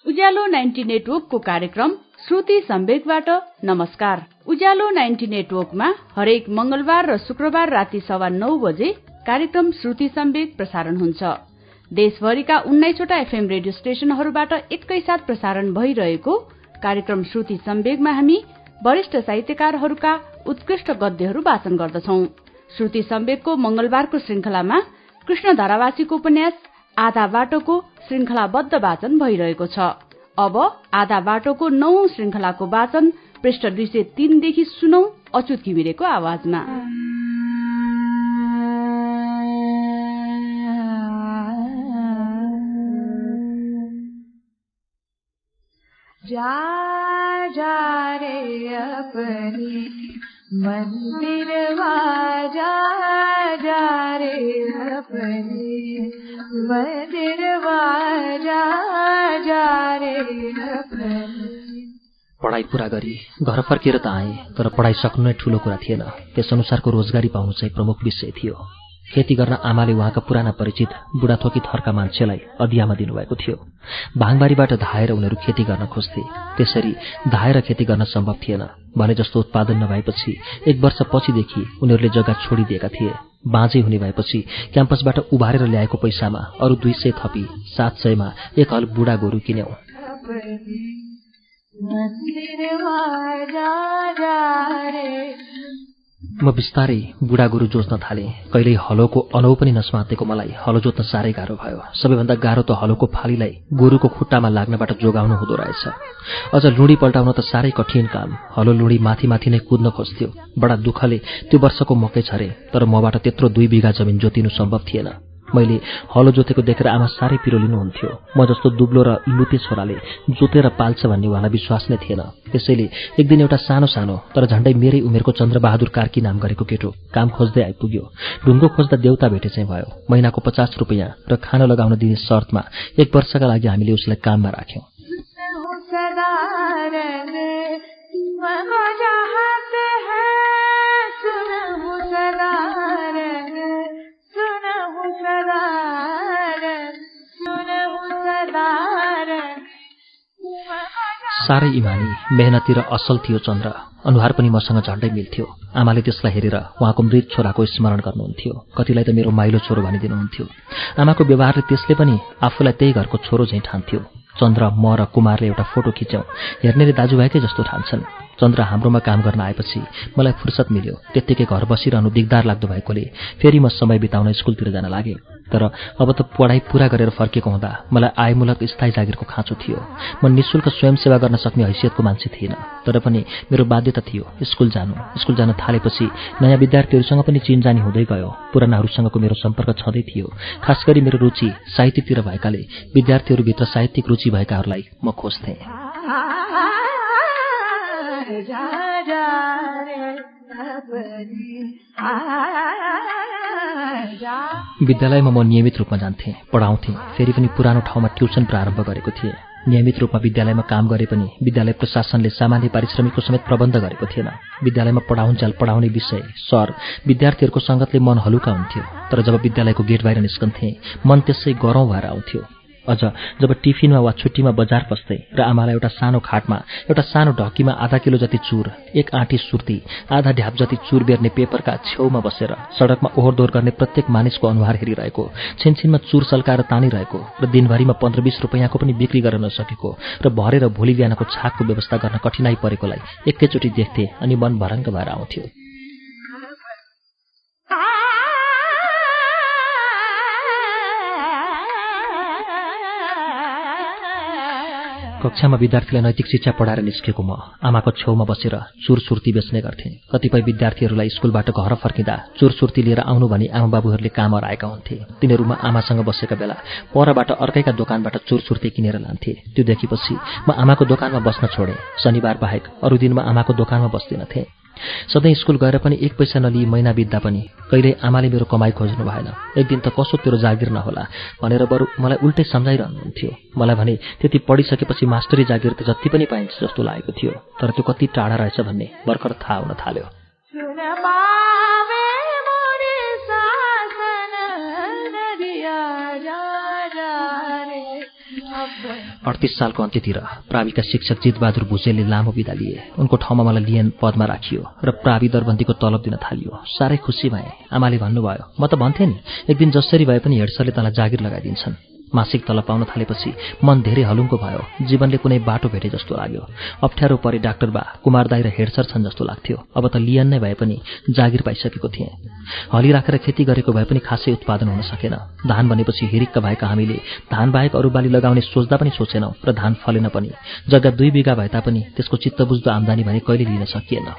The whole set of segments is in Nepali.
उज्यालो 90 नेटवर्कको कार्यक्रम श्रुति सम्वेकबाट नमस्कार। उज्यालो 90 नेटवर्कमा हरेक मंगलबार र शुक्रबार राति 9:15 बजे कार्यक्रम श्रुति सम्वेक प्रसारण हुन्छ। देशभरिका 19 वटा एफएम रेडियो स्टेशनहरूबाट एकैसाथ प्रसारण भइरहेको कार्यक्रम श्रुति सम्वेकमा हामी वरिष्ठ साहित्यकारहरूका उत्कृष्ट गद्यहरू वाचन गर्दछौं। श्रुति सम्वेकको मंगलबारको श्रृंखलामा कृष्ण धारावासीको उपन्यास आधा बाटोको श्रृंखलाबद्ध वाचन भइरहेको छ। अब आधा बाटोको 9औं श्रृंखलाको वाचन पृष्ठ 203 देखि सुनौ अच्युत घिमिरेको आवाजमा। जा जा रे अपनी मंदिरवा जा जा रे अपनी मंदिरवा जा जा रे अपनी। पढाइ पूरा गरी घर फर्किएर त आए, तर पढाइ सक्नु नै ठूलो कुरा थिएन। त्यस अनुसारको रोजगारी पाउनु चाहिँ प्रमुख विषय थियो। खेती गर्न आमाले उहाँका पुराना परिचित बुढाथोकी थरका मान्छेलाई अधियामा दिनुभएको थियो। भाङबारीबाट धाएर उनीहरू खेती गर्न खोज्थे। त्यसरी धाएर खेती गर्न सम्भव थिएन। भने जस्तो उत्पादन नभएपछि 1 वर्ष पछिदेखि उनीहरूले जग्गा छोडिदिएका थिए। बाँझै हुने भएपछि क्याम्पसबाट उभारेर ल्याएको पैसामा अरू 200 थपी 700 मा एक हल बुढा गोरु किन्यौ। म बिस्तारै बुढा गोरु जोत्न थालेँ। कहिल्यै हलोको अनौ पनि नसमातेको मलाई हलो जोत्न साह्रै गाह्रो भयो। सबैभन्दा गाह्रो त हलोको फालीलाई गोरुको खुट्टामा लाग्नबाट जोगाउनु हुँदो रहेछ। अझ लुडी पल्टाउन त साह्रै कठिन काम। हलो लुडी माथि माथि नै कुद्न खोज्थ्यो। बडा दुःखले त्यो वर्षको मकै छरे, तर मबाट त्यत्रो 2 बिघा जमिन जोतिनु सम्भव थिएन। मैले हलो जोतेको देखेर आमा साह्रै पिरो लिनुहुन्थ्यो। म जस्तो दुब्लो र लुते छोराले जोतेर पाल्छ भन्ने उहाँलाई विश्वास नै थिएन। त्यसैले एक दिन एउटा सानो सानो तर झण्डै मेरै उमेरको चन्द्रबहादुर कार्की नाम गरेको केटो काम खोज्दै आइपुग्यो। ढुङ्गो खोज्दा देउता भेटे चाहिँ भयो। महिनाको 50 रुपैयाँ र खाना लगाउन दिने शर्तमा 1 वर्षका लागि हामीले उसलाई काममा राख्यौं। साह्रै इमानी, मेहनती र असल थियो चन्द्र। अनुहार पनि मसँग झण्डै मिल्थ्यो। आमाले त्यसलाई हेरेर उहाँको मृत छोराको स्मरण गर्नुहुन्थ्यो। कतिलाई त मेरो माइलो छोरो भनिदिनुहुन्थ्यो। आमाको व्यवहारले त्यसले पनि आफूलाई त्यही घरको छोरो झैं ठान्थ्यो। चन्द्र, म र कुमारले एउटा फोटो खिच्यौं। हेर्नेले दाजुभाइकै जस्तो ठान्छन्। चन्द्र हाम्रोमा काम गर्न आएपछि मलाई फुर्सद मिल्यो। त्यत्तिकै घर बसिरहनु दिगदार लाग्दो भएकोले फेरि म समय बिताउन स्कुलतिर जान लागे। तर अब त पढाइ पूरा गरेर फर्केको हुँदा मलाई आयमूलक स्थायी जागिरको खाँचो थियो। म निःशुल्क स्वयंसेवा गर्न सक्ने हैसियतको मान्छे थिएन, तर पनि मेरो बाध्यता थियो स्कुल जानु। स्कुल जान थालेपछि नयाँ विद्यार्थीहरूसँग पनि चिनजानी हुँदै गयो। पुरानाहरूसँगको मेरो सम्पर्क छँदै थियो। खास गरी मेरो रुचि साहित्यतिर भएकाले विद्यार्थीहरूभित्र साहित्यिक रुचि भएकाहरूलाई म खोज्थेँ। विद्यालयमा म नियमित रूपमा जान्थेँ, पढाउँथेँ। फेरि पनि पुरानो ठाउँमा ट्युसन प्रारम्भ गरेको थिएँ। नियमित रूपमा विद्यालयमा काम गरे पनि विद्यालय प्रशासनले सामान्य पारिश्रमिकको समेत प्रबन्ध गरेको थिएन। विद्यालयमा पढाउन्जेल पढाउने विषय, सर, विद्यार्थीहरूको सङ्गतले मन हलुका हुन्थ्यो। तर जब विद्यालयको गेट बाहिर निस्कन्थेँ मन त्यसै गरौँ भएर आउँथ्यो। अझ जब टिफिनमा वा छुट्टीमा बजार पस्दै र आमालाई एउटा सानो खाटमा एउटा सानो ढकीमा आधा किलो जति चुर, 1 आँटी सुर्ती, आधा ढ्याप जति चुर बेर्ने पेपरका छेउमा बसेर सडकमा ओहोरदोहोर गर्ने प्रत्येक मानिसको अनुहार हेरिरहेको, छिनछिनमा चुर सल्काएर तानिरहेको र दिनभरिमा 15-20 रुपैयाँको पनि बिक्री गर्न नसकेको र भरेर भोलि बिहानको छाकको व्यवस्था गर्न कठिनाई परेकोलाई एकैचोटि देख्थे अनि मन भरङ्ग भएर आउँथ्यो। कक्षामा विद्यार्थीलाई नैतिक शिक्षा पढाएर निस्केको म आमाको छेउमा बसेर चुर सुर्ती बेच्ने गर्थेँ। कतिपय विद्यार्थीहरूलाई स्कुलबाट घर फर्किँदा चुर सुर्ती लिएर आउनु भनी आमाबाबुहरूले काम हराएका हुन्थे। तिनीहरूमा आमासँग बसेका बेला परबाट अर्कैका दोकानबाट चुर सुर्ती किनेर लान्थे। त्यो देखेपछि म आमाको दोकानमा बस्न छोडेँ। शनिबार बाहेक अरू दिनमा आमाको दोकानमा बस्दिनथेँ। सधैँ स्कुल गएर पनि 1 पैसा नलिई महिना बित्दा पनि कहिल्यै आमाले मेरो कमाई खोज्नु भएन। एक दिन त कसो तेरो जागिर नहोला भनेर बरु मलाई उल्टै सम्झाइरहनुहुन्थ्यो। मलाई भने त्यति पढिसकेपछि मास्टरी जागिर त जति पनि पाइन्छ जस्तो लागेको थियो, तर त्यो कति टाढा रहेछ भन्ने भर्खर थाहा हुन थाल्यो। 38 सालको अन्त्यतिर प्राविका शिक्षक जितबहादुर भुजेलले लामो बिदा लिए। उनको ठाउँमा मलाई लिएन पदमा राखियो र प्रावि दरबन्दीको तलब दिन थालियो। साह्रै खुसी भएँ। आमाले भन्नुभयो, म त भन्थेँ नि एक दिन जसरी भए पनि हेडसरले तँलाई जागिर लगाइदिन्छन्। मासिक तलब पाउन थालेपछि मन धेरै हलुङ्गो भयो। जीवनले कुनै बाटो भेटे जस्तो लाग्यो। अप्ठ्यारो परे डाक्टर बा, कुमार दाई र हेडसर छन् जस्तो लाग्थ्यो। अब त लियन नै भए पनि जागिर पाइसकेको थिएँ। हली राखेर खेती गरेको भए पनि खासै उत्पादन हुन सकेन। धान भनेपछि हिरिक्क भएका हामीले धान बाहेक अरू बाली लगाउने सोच्दा पनि सोचेनौँ र धान फलेन पनि। जग्गा 2 बिघा भए तापनि त्यसको चित्तबुझ्दो आम्दानी भने कहिले लिन सकिएन।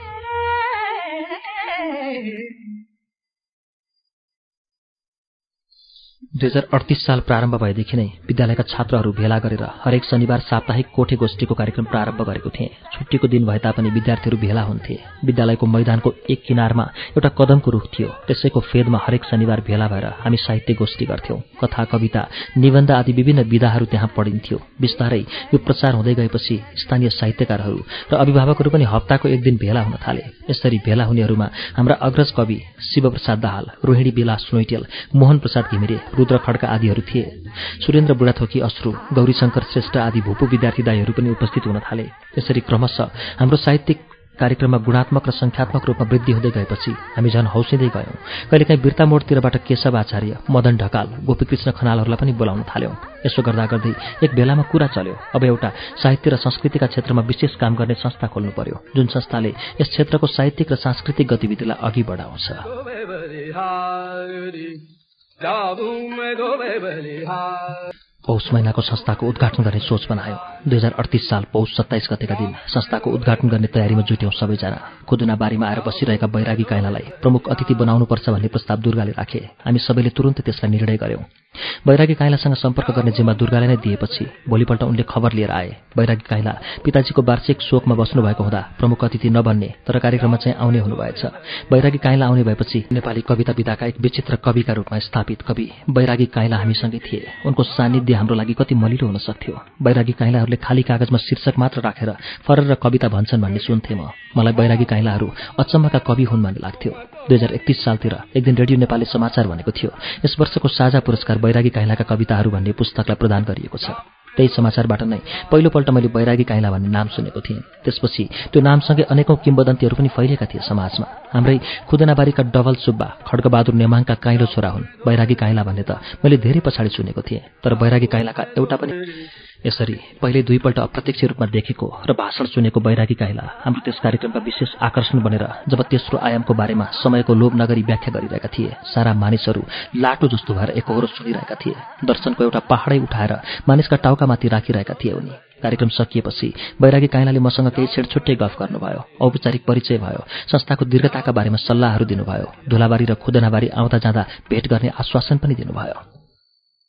2038 साल प्रारम्भ भएदेखि नै विद्यालयका छात्रहरू भेला गरेर हरेक शनिबार साप्ताहिक कोठे गोष्ठीको कार्यक्रम प्रारम्भ गरेको थिएँ। छुट्टीको दिन भए तापनि विद्यार्थीहरू भेला हुन्थे। विद्यालयको मैदानको एक किनारमा एउटा कदमको रुख थियो। त्यसैको फेदमा हरेक शनिबार भेला भएर हामी साहित्य गोष्ठी गर्थ्यौँ। कथा, कविता, निबन्ध आदि विभिन्न विधाहरू त्यहाँ पढिन्थ्यो। बिस्तारै यो प्रचार हुँदै गएपछि स्थानीय साहित्यकारहरू र अभिभावकहरू पनि हप्ताको एक दिन भेला हुन थाले। यसरी भेला हुनेहरूमा हाम्रा अग्रज कवि शिवप्रसाद दाहाल, रोहिणी विलास सुनैटेल, मोहन प्रसाद घिमिरे, रुद्र खड्का आदिहरू थिए। सुरेन्द्र बुढाथोकी अश्रु, गौरीशंकर श्रेष्ठ आदि भूपू विद्यार्थी दाईहरू पनि उपस्थित हुन थाले। यसरी क्रमशः हाम्रो साहित्यिक कार्यक्रममा गुणात्मक र संख्यात्मक रूपमा वृद्धि हुँदै गएपछि हामी झन् हौसिँदै गयौँ। कहिलेकाहीँ बिर्ता मोडतिरबाट केशव आचार्य, मदन ढकाल, गोपीकृष्ण खनालहरूलाई पनि बोलाउन थाल्यौँ। यसो गर्दा गर्दै एक बेलामा कुरा चल्यो। अब एउटा साहित्य र संस्कृतिका क्षेत्रमा विशेष काम गर्ने संस्था खोल्नु पर्यो, जुन संस्थाले यस क्षेत्रको साहित्यिक र सांस्कृतिक गतिविधिलाई अघि बढाउँछ। पौष महिनाको संस्थाको उद्घाटन गर्ने सोच बनायो। 2038 साल पौष 27 गतेका दिन संस्थाको उद्घाटन गर्ने तयारीमा जुट्यौँ सबैजना। खुदुनाबारीमा आएर बसिरहेका बैरागी काइलालाई प्रमुख अतिथि बनाउनुपर्छ भन्ने प्रस्ताव दुर्गाले राखे। हामी सबैले तुरुन्तै त्यसलाई निर्णय गर्यौं। बैरागी काइलासँग सम्पर्क गर्ने जिम्मा दुर्गाले नै दिएपछि भोलिपल्ट उनले खबर लिएर आए। बैरागी काइला पिताजीको वार्षिक शोकमा बस्नु भएको हुँदा प्रमुख अतिथि नबन्ने तर कार्यक्रममा चाहिँ आउने हुनुभएछ। बैरागी काइला आउने भएपछि नेपाली कविता विधाका एक विचित्र कविका रूपमा स्थापित कवि बैरागी काइला हामीसँगै थिए। उनको सान्निध्य हाम्रो लागि कति मलिलो हुन सक्थ्यो। बैरागी काइलाहरूले खाली कागजमा शीर्षक मात्र राखेर फरर कविता भन्छन् भन्ने सुन्थे म। मलाई बैरागी काइलाहरू अचम्मका कवि हुन् भन्ने लाग्थ्यो। 2031 सालतिर एक दिन रेडियो नेपालले समाचार भनेको थियो, यस वर्षको साझा पुरस्कार बैरागी काइलाका कविताहरू भन्ने पुस्तकलाई प्रदान गरिएको छ। त्यही समाचारबाट नै पहिलोपल्ट मैले बैरागी काइला भन्ने नाम सुनेको थिएँ। त्यसपछि त्यो नामसँगै अनेकौं किम्वदन्तीहरू पनि फैलिएका थिए समाजमा। हाम्रै खुदनाबारीका डबल सुब्बा खड्गबहादुर नेमाङका काइलो छोरा हुन् बैरागी काइला भन्ने त मैले धेरै पछाडि सुनेको थिएँ। तर बैरागी काइलाका एउटा पनि यसरी पहिले दुईपल्ट अप्रत्यक्ष रूपमा देखेको र भाषण सुनेको बैरागी काइला हाम्रो त्यस कार्यक्रमका विशेष आकर्षण बनेर जब तेस्रो आयामको बारेमा समयको लोभ नगरी व्याख्या गरिरहेका थिए, सारा मानिसहरू लाटो जस्तो भएर एकहोरो सुनिरहेका थिए। दर्शनको एउटा पहाडै उठाएर मानिसका टाउकामाथि राखिरहेका थिए उनी। कार्यक्रम सकिएपछि बैरागी काइलाले मसँग केही छेडछुट्टै गफ गर्नुभयो। औपचारिक परिचय भयो। संस्थाको दीर्घताका बारेमा सल्लाहहरू दिनुभयो। धुलाबारी र खुदनाबारी आउँदा जाँदा भेट गर्ने आश्वासन पनि दिनुभयो।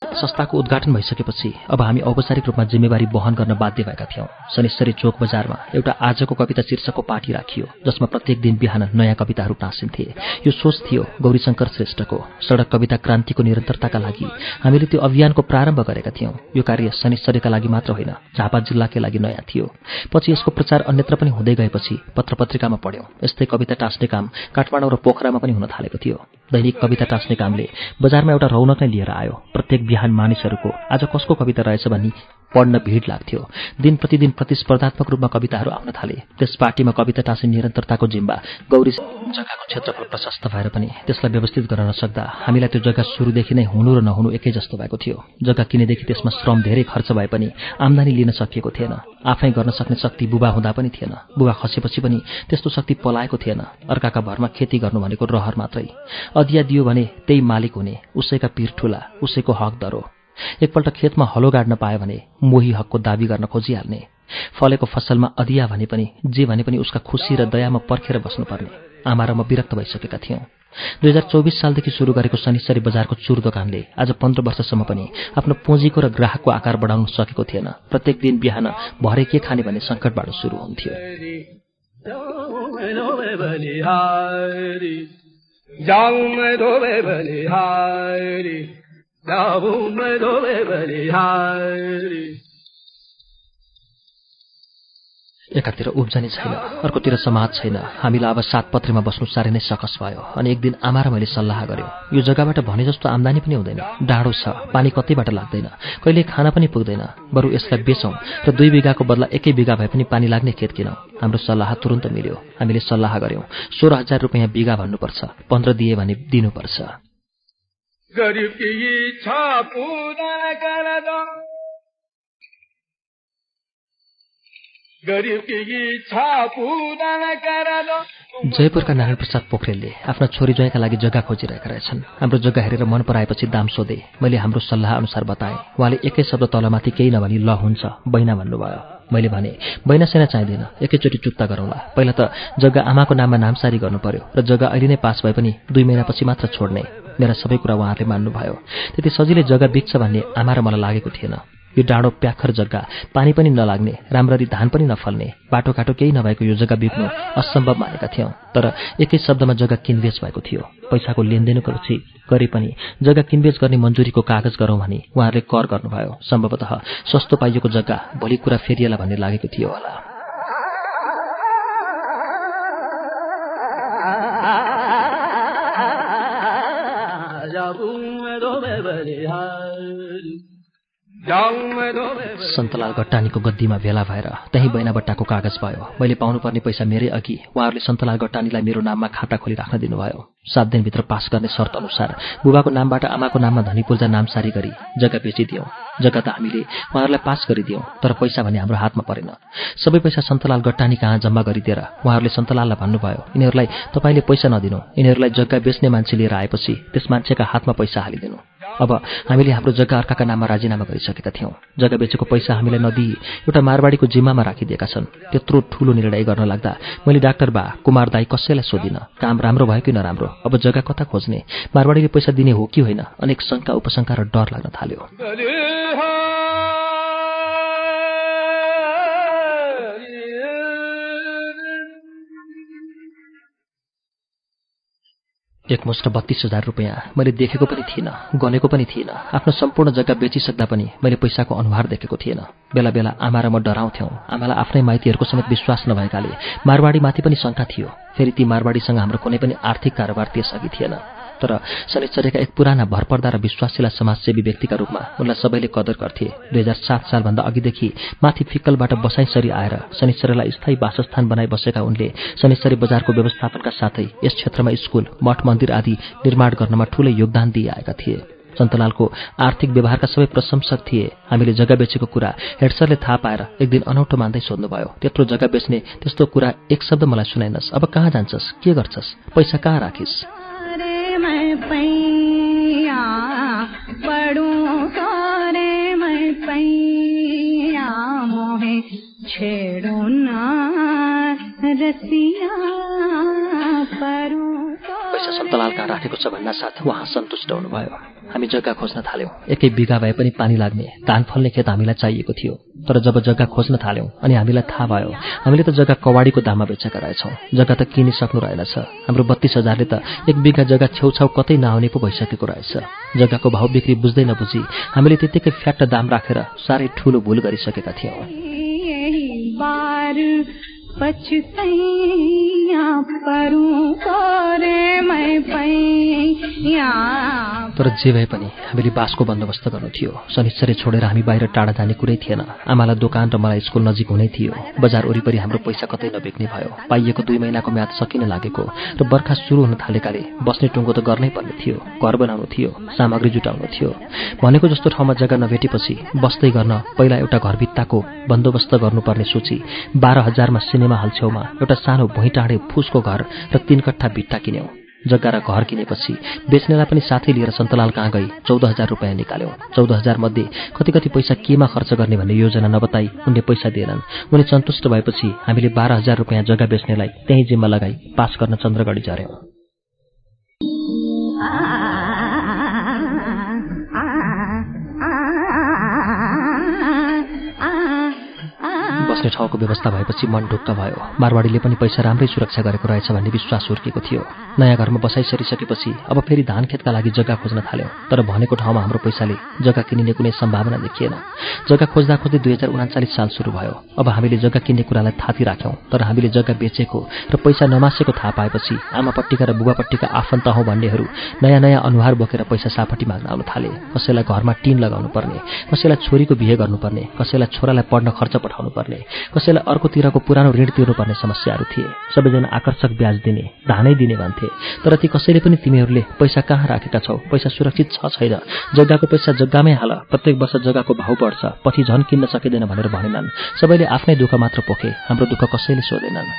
संस्थाको उद्घाटन भइसकेपछि अब हामी औपचारिक रूपमा जिम्मेवारी वहन गर्न बाध्य भएका थियौं। शनिश्चरी चोक बजारमा एउटा आजको कविता शीर्षकको पार्टी राखियो, जसमा प्रत्येक दिन बिहान नयाँ कविताहरू टाँसिन्थे। यो सोच थियो गौरीशंकर श्रेष्ठको। सडक कविता क्रान्तिको निरन्तरताका लागि हामीले त्यो अभियानको प्रारम्भ गरेका थियौं। यो कार्य शनिश्चरीका लागि मात्र होइन, झापा जिल्लाकै लागि नयाँ थियो। पछि यसको प्रचार अन्यत्र पनि हुँदै गएपछि पत्रपत्रिकामा पढ्यौं, यस्तै कविता टाँस्ने काम काठमाडौँ र पोखरामा पनि हुन थालेको थियो। दैनिक कविता टाँस्ने कामले बजारमा एउटा रौनक नै लिएर आयो। प्रत्येक बिहान मानिसहरूको आज कसको कविता रहेछ भनी पढ्न भिड लाग्थ्यो। दिन प्रतिदिन प्रतिस्पर्धात्मक रूपमा कविताहरू आउन थाले। त्यस पार्टीमा कविता टाँस्ने निरन्तरताको जिम्मा गौरी जग्गाको क्षेत्रफल प्रशस्त भएर पनि त्यसलाई व्यवस्थित गर्न नसक्दा हामीलाई त्यो जग्गा सुरुदेखि नै हुनु र नहुनु एकै जस्तो भएको थियो। जग्गा किनेदेखि त्यसमा श्रम धेरै खर्च भए पनि आम्दानी लिन सकिएको थिएन। आफै गर्न सक्ने शक्ति बुबा हुँदा पनि थिएन। बुबा खसेपछि पनि त्यस्तो शक्ति पलाएको थिएन। अर्काका भरमा खेती गर्नु भनेको रहर मात्रै। अधिया दियो भने त्यही मालिक हुने, उसैका पीर ठुला, उसैको हक दरो। एकपल्ट खेतमा हलो गाड्न पायो भने मोही हकको दाबी गर्न खोजिहाल्ने। फलेको फसलमा अधिया भने पनि जे भने पनि उसका खुसी र दयामा पर्खेर बस्नुपर्ने। आमा र म विरक्त भइसकेका थियौं। 2024 सालदेखि सुरु गरेको शनिश्चरी बजारको चुर दोकानले आज 15 वर्षसम्म पनि आफ्नो पुँजीको र ग्राहकको आकार बढाउन सकेको थिएन। प्रत्येक दिन बिहान भरे के खाने भन्ने सङ्कटबाट सुरु हुन्थ्यो। एकातिर उब्जनी छैन, अर्कोतिर समाज छैन। हामीलाई अब सात पत्रेमा बस्नु साह्रै नै सकस भयो। अनि एक दिन आमा र मैले सल्लाह गर्यौं, यो जग्गाबाट भने जस्तो आम्दानी पनि हुँदैन, डाँडो छ, पानी कतैबाट लाग्दैन, कहिले खाना पनि पुग्दैन, बरु यसलाई बेचौं र 2 बिघाको बदला 1 बिघा भए पनि पानी लाग्ने खेत किनौं। हाम्रो सल्लाह तुरुन्त मिल्यो। हामीले सल्लाह गर्यौं 16,000 रुपैयाँ बिघा भन्नुपर्छ, 15 दिए भने दिनुपर्छ। गरिब की इच्छा पूरा कर दो, गरिब की इच्छा पूरा कर दो। जयपुरका नारायण प्रसाद पोखरेलले आफ्ना छोरी ज्वाइँका लागि जग्गा खोजिरहेका रहेछन्। हाम्रो जग्गा हेरेर मन पराएपछि दाम सोधे। मैले हाम्रो सल्लाह अनुसार बताएँ। उहाँले एकै शब्द तलमाथि केही नभनी ल हुन्छ बैना भन्नुभयो। मैले भने बैना सेना चाहिँदैन, एकैचोटि चुक्ता गरौँला। पहिला त जग्गा आमाको नाममा नामसारी गर्नु पर्यो र जग्गा अहिले नै पास भए पनि 2 महिनापछि मात्र छोड्ने। मेरा सबै कुरा उहाँहरूले मान्नुभयो। त्यति सजिलै जग्गा बिक्छ भन्ने आमा र मलाई लागेको थिएन। यो डाँडो प्याखर जग्गा, पानी पनि नलाग्ने, राम्ररी धान पनि नफल्ने, बाटोघाटो केही नभएको यो जग्गा बिक्नु असम्भव मानेका थियौं। तर एकै शब्दमा जग्गा किनबेच भएको थियो। पैसाको लेनदेनको रुचि गरे पनि जग्गा किनबेच गर्ने मन्जुरीको कागज गरौँ भनी उहाँहरूले कर गर्नुभयो। सम्भवतः सस्तो पाइएको जग्गा भोलि कुरा फेरिएला भन्ने लागेको थियो होला। सन्तलाल गट्टानीको गद्दीमा भेला भएर त्यही बैनाबट्टाको कागज भयो। मैले पाउनुपर्ने पैसा मेरै अघि उहाँहरूले सन्तलाल गट्टानीलाई मेरो नाममा खाता खोली राख्न दिनुभयो। 7 दिनभित्र पास गर्ने शर्त अनुसार बुबाको नामबाट आमाको नाममा धनी पूर्जा नामसारी गरी जग्गा बेचिदियौं। जग्गा त हामीले उहाँहरूलाई पास गरिदियौं, तर पैसा भने हाम्रो हातमा परेन। सबै पैसा सन्तलाल गट्टानी कहाँ जम्मा गरिदिएर उहाँहरूले सन्तलाललाई भन्नुभयो, यिनीहरूलाई तपाईले पैसा नदिनु, यिनीहरूलाई जग्गा बेच्ने मान्छे लिएर आएपछि त्यस मान्छेका हातमा पैसा हालिदिनु। अब हामीले हाम्रो जग्गा अर्काका नाममा राजीनामा गरिसकेका थियौं। जग्गा बेचेको पैसा हामीलाई नदिई एउटा मारवाडीको जिम्मामा राखिदिएका छन्। त्यत्रो ठूलो निर्णय गर्न लाग्दा मैले डाक्टर बा, कुमार दाई कसैलाई सोधिन। काम राम्रो भयो कि नराम्रो, अब जग्गा कता खोज्ने, मारवाडीले पैसा दिने हो कि होइन, अनेक शंका उपशंका र डर लाग्न थाल्यो। एकमुष्ट 32,000 रुपैयाँ मैले देखेको पनि थिइनँ, गनेको पनि थिइनँ। आफ्नो सम्पूर्ण जग्गा बेचिसक्दा पनि मैले पैसाको अनुहार देखेको थिएन। बेला बेला आमा र म डराउँथ्यौं। आमालाई आफ्नै माइतीहरूको समेत विश्वास नभएकाले मारवाडीमाथि पनि शंका थियो। फेरि ती मारवाडीसँग हाम्रो कुनै पनि आर्थिक कारोबार त्यसअघि थिएन। तर शनिश्चर्यका एक पुराना भरपर्दा र विश्वासिला समाजसेवी व्यक्तिका रूपमा उनलाई सबैले कदर गर्थे। 2007 सालभन्दा अघिदेखि माथि फिक्कलबाट बसाइसरी आएर शनिश्चर्यलाई स्थायी वासस्थान बनाइ बसेका उनले शनिश्चरी बजारको व्यवस्थापनका साथै यस क्षेत्रमा स्कुल, मठ मन्दिर आदि निर्माण गर्नमा ठूलै योगदान दिइआएका थिए। सन्तलालको आर्थिक व्यवहारका सबै प्रशंसक थिए। हामीले जग्गा बेचेको कुरा हेडसरले थाहा पाएर एक दिन अनौठो मान्दै सोध्नुभयो, त्यत्रो जग्गा बेच्ने त्यस्तो कुरा एक शब्द मलाई सुनाइनस्, अब कहाँ जान्छस्, के गर्छस्, पैसा कहाँ राखिस्? पैसा सन्तलाल कहाँ राखेको छ भन्ना साथ उहाँ सन्तुष्ट हुनुभयो। हामी जग्गा खोज्न थाल्यौं। 1 बिघा भए पनि पानी लाग्ने, धान फल्ने खेत हामीलाई चाहिएको थियो। तर जब जग्गा खोज्न थाल्यौं अनि हामीलाई थाहा भयो हामीले त जग्गा कवाडीको दाममा बेचेका रहेछौं। जग्गा त किनिसक्नु रहेनछ। हाम्रो 32,000ले त 1 बिघा जग्गा छेउछाउ कतै नआउने पो भइसकेको रहेछ। जग्गाको भाउ बिक्री बुझ्दै नबुझी हामीले त्यतिकै फ्याट्ट दाम राखेर साह्रै ठूलो भूल गरिसकेका थियौं। तर जे भए पनि हामीले बासको बन्दोबस्त गर्नु थियो। शनिश्चरी छोडेर हामी बाहिर टाढा जाने कुरै थिएन। आमालाई दोकान र मलाई स्कुल नजिक हुनै थियो। बजार वरिपरि हाम्रो पैसा कतै नबिक्ने भयो। पाइएको 2 महिनाको म्याद सकिन लागेको र बर्खा सुरु हुन थालेकाले बस्ने टुङ्गो त गर्नै पर्ने थियो। घर बनाउनु थियो, सामग्री जुटाउनु थियो। भनेको जस्तो ठाउँमा जग्गा नभेटेपछि बस्दै गर्न पहिला एउटा घरभित्ताको बन्दोबस्त गर्नुपर्ने सोची 12,000 मा सिनेमा हल छेउमा एउटा सानो भुइँटाडे फुसको घर र 3 कट्ठा भिट्टा किन्यौं। जग्गा र घर किनेपछि बेच्नेलाई पनि साथै लिएर सन्तलाल कहाँ गई 14,000 रुपैयाँ निकाल्यौं। 14,000 मध्ये कति कति पैसा केमा खर्च गर्ने भन्ने योजना नबताई उनले पैसा दिएनन्। उनी सन्तुष्ट भएपछि हामीले 12,000 रुपैयाँ जग्गा बेच्नेलाई त्यही जिम्मा लगाई पास गर्न चन्द्रगढी झर्यौं। बस्ने ठाउँको व्यवस्था भएपछि मन ढुक्क भयो। मारवाडीले पनि पैसा राम्रै सुरक्षा गरेको रहेछ भन्ने विश्वास हुर्केको थियो। नयाँ घरमा बसाइ सरिसकेपछि अब फेरि धान खेतका लागि जग्गा खोज्न थाल्यौं, तर भनेको ठाउँमा हाम्रो पैसाले जग्गा किनिने कुनै सम्भावना देखिएन। जग्गा खोज्दा खोज्दै 2039 साल सुरु भयो। अब हामीले जग्गा किन्ने कुरालाई थाती राख्यौं, तर हामीले जग्गा बेचेको र पैसा नमासेको थाहा पाएपछि आमापट्टिका र बुबापट्टिका आफन्त हौं भन्नेहरू नयाँ नयाँ अनुहार बोकेर पैसा सापट्टि माग्न आउन थाले। कसैलाई घरमा टिन लगाउनु पर्ने, कसैलाई छोरीको बिहे गर्नुपर्ने, कसैलाई छोरालाई पढ्न खर्च पठाउनु पर्ने, कसैलाई अर्कोतिरको पुरानो ऋण तिर्नुपर्ने समस्याहरू थिए। सबैजना आकर्षक ब्याज दिने, धानै दिने भन्थे, तर ती कसैले पनि तिमीहरूले पैसा कहाँ राखेका छौ, पैसा सुरक्षित छ छैन, जग्गाको पैसा जग्गामै हाल, प्रत्येक वर्ष जग्गाको भाउ बढ्छ, पछि झन किन्न सकिँदैन भनेर भनेनन्। सबैले आफ्नै दुःख मात्र पोखे, हाम्रो दुःख कसैले सोधेनन्।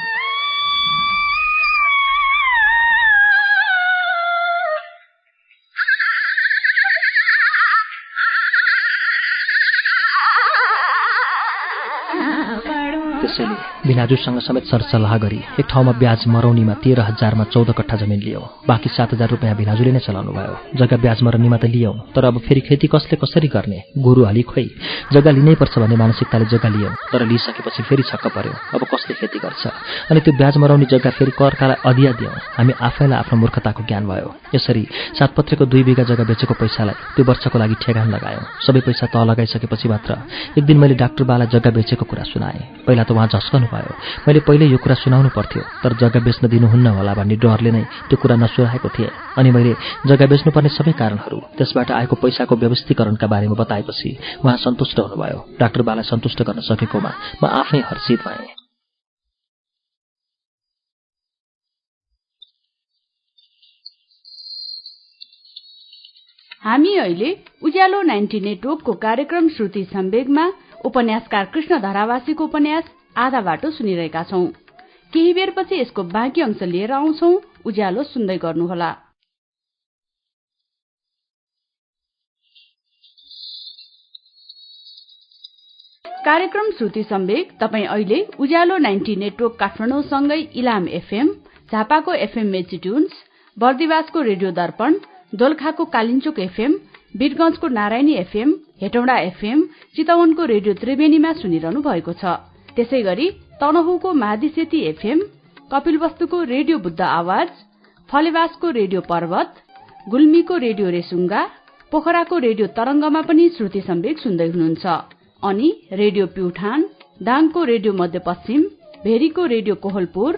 त्यसैले भिनाजुसँग समेत सरसल्लाह गरी एक ठाउँमा ब्याज मरौनीमा 13,000मा 14 कट्ठा जमिन लियौं। बाँकी 7,000 रुपियाँ भिनाजुले नै चलाउनु भयो। जग्गा ब्याज मरौनीमा त लियौं, तर अब फेरि खेती कसरी गर्ने, गोरु हाली खोइ, जग्गा लिनै पर्छ भन्ने मानसिकताले जग्गा लियौं, तर लिइसकेपछि फेरि छक्क पर्यो। अब कसले खेती गर्छ? अनि त्यो ब्याज मरौनी जग्गा फेरि कर्कालाई अधिया दियौं। हामी आफैलाई आफ्नो मूर्खताको ज्ञान भयो। यसरी 7 पत्रेको 2 बिघा जग्गा बेचेको पैसालाई त्यो वर्षको लागि ठेगान लगायौं। सबै पैसा तह लगाइसकेपछि मात्र एक दिन मैले डाक्टर बालाई जग्गा बेचेको कुरा सुनाएँ। पहिला त उहाँ झस्कनु भयो। मैले पहिले यो कुरा सुनाउनु पर्थ्यो, तर जग्गा बेच्न दिनुहुन्न होला भन्ने डरले नै त्यो कुरा नसुनाएको थिएँ। अनि मैले जग्गा बेच्नुपर्ने सबै कारणहरू, त्यसबाट आएको पैसाको व्यवस्थीकरणका बारेमा बताएपछि उहाँ सन्तुष्ट हुनुभयो। डाक्टर बालाई सन्तुष्ट गर्न सकेकोमा म आफै हर्षित भएँ। हामी अहिले उज्यालो 90 नेटवर्कको कार्यक्रम श्रुति सम्वेगमा उपन्यासकार कृष्ण धरावासीको उपन्यास आधा बाटो सुनिरहेका छौं। केही बेरपछि यसको बाँकी अंश लिएर आउँछौं। उज्यालो सुन्दै गर्नुहोला। कार्यक्रम श्रुति सम्वेग तपाई अहिले उज्यालो 90 नेटवर्क काठमाडौँ सँगै इलाम एफएम, झापाको एफएम मेचिट्युन्स, बर्दिवासको रेडियो दर्पण, दोलखाको कालिन्चोक एफएम, वीरगंजको नारायणी एफएम, हेटौडा एफएम, चितवनको रेडियो त्रिवेणीमा सुनिरहनु भएको छ। त्यसैगरी तनहुको महादिसेती एफएम, कपिलवस्तुको रेडियो बुद्ध आवाज, फलेवासको रेडियो पर्वत, गुल्मीको रेडियो रेसुङ्गा, पोखराको रेडियो तरंगमा पनि श्रुति सम्वेग सुन्दै हुनुहुन्छ। अनि रेडियो प्युठान, दाङको रेडियो मध्यपश्चिम, भेरीको रेडियो कोहलपुर,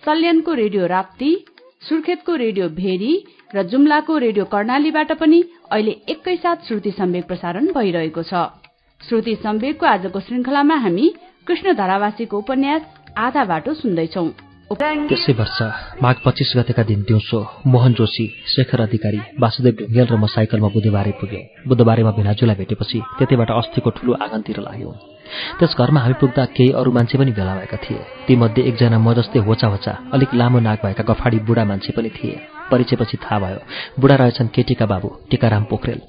सल्यानको रेडियो राप्ती, सुर्खेतको रेडियो भेरी र जुम्लाको रेडियो कर्णालीबाट पनि अहिले एकैसाथ श्रुति सम्वेग प्रसारण भइरहेको छ। श्रुति सम्वेगको आजको श्रृंखलामा हामी कृष्ण धरावासीको उपन्यास आधा बाटो सुन्दैछौं। त्यसै वर्ष माघ 25 गतेका दिन दिउँसो मोहन जोशी, शेखर अधिकारी, वासुदेव ढुङ्गेल र म साइकलमा बुधबारे पुग्यौं। बुधबारेमा भिनाजुलाई भेटेपछि त्यतैबाट अस्थिको ठूलो आँगनतिर लाग्यौं। त्यस घरमा हामी पुग्दा केही अरू मान्छे पनि भेला भएका थिए। तीमध्ये एकजना म जस्तै होचा होचा अलिक लामो नाक भएका गफाडी बुढा मान्छे पनि थिए। परिचयपछि थाहा भयो बुढा रहेछन् केटीका बाबु टीकाराम पोखरेल।